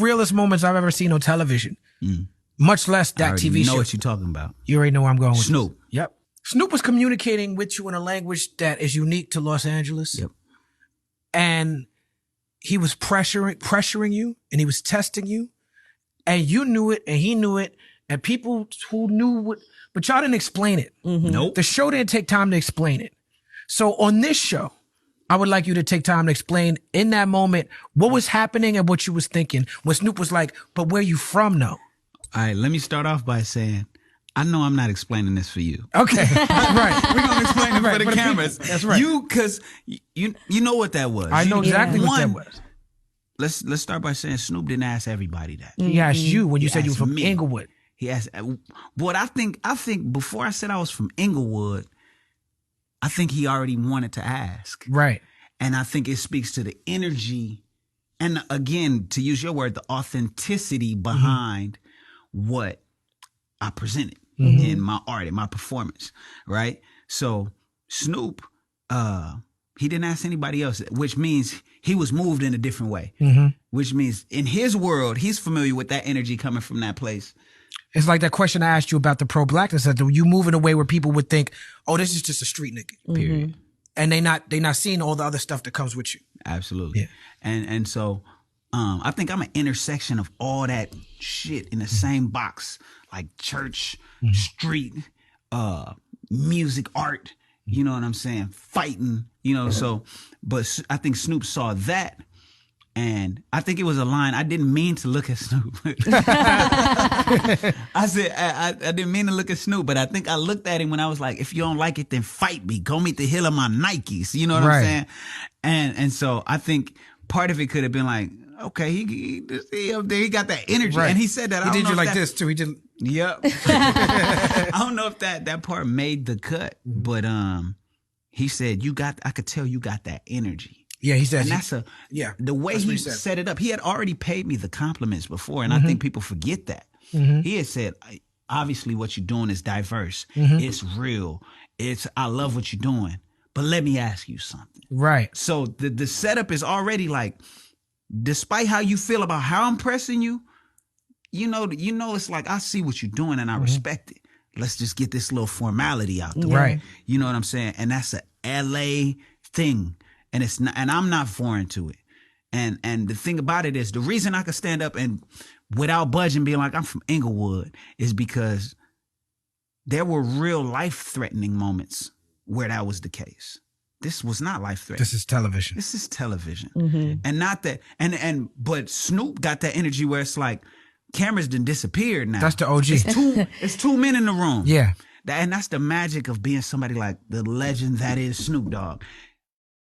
realest moments I've ever seen on television. Much less that TV show. You know what you're talking about. You already know where I'm going with Snoop. this. Yep. Snoop was communicating with you in a language that is unique to Los Angeles. Yep. And he was pressuring you, and he was testing you, and you knew it, and he knew it, and people who knew what, but y'all didn't explain it. Nope. The show didn't take time to explain it. So on this show, I would like you to take time to explain in that moment what was happening and what you was thinking when Snoop was like, but where you from though? All right, let me start off by saying, I know I'm not explaining this for you. Okay, right. We're going to explain it for the cameras. That's right. Because you know what that was. I know exactly what that was. Let's start by saying Snoop didn't ask everybody that. He asked you when you said you were from me. Inglewood. He asked, but I think before I said I was from Inglewood, I think he already wanted to ask. Right. And I think it speaks to the energy and, again, to use your word, the authenticity behind what I presented in my art, in my performance, right? So Snoop, he didn't ask anybody else, which means he was moved in a different way, which means in his world, he's familiar with that energy coming from that place. It's like that question I asked you about the pro-blackness, that you move in a way where people would think, oh, this is just a street nigga, period. And they not seeing all the other stuff that comes with you. Absolutely. Yeah. And so I think I'm an intersection of all that shit in the same box, like church, street, music, art, you know what I'm saying? Fighting, you know, so, but I think Snoop saw that. And I think it was a line. I didn't mean to look at Snoop. I said, I didn't mean to look at Snoop, but I think I looked at him when I was like, if you don't like it, then fight me. Go meet the heel of my Nikes. You know what I'm saying? And so I think part of it could have been like, okay, he up there, he got that energy. Right. And he said that. He did you like this too. He did. Yep. I don't know if that part made the cut, but he said, I could tell you got that energy. Yeah, he said. And that's the way he set it up. He had already paid me the compliments before, and I think people forget that. He had said, obviously what you're doing is diverse. It's real. I love what you're doing. But let me ask you something. Right. So the setup is already like, despite how you feel about how I'm pressing you, you know, it's like, I see what you're doing and I respect it. Let's just get this little formality out the way. Right. You know what I'm saying? And that's a LA thing. And it's not, and I'm not foreign to it. And the thing about it is, the reason I could stand up and without budging being like, I'm from Inglewood, is because there were real life-threatening moments where that was the case. This was not life-threatening. This is television. This is television. And not that, but Snoop got that energy where it's like, cameras done disappeared now. That's the OG. It's two men in the room. Yeah. And that's the magic of being somebody like the legend that is Snoop Dogg.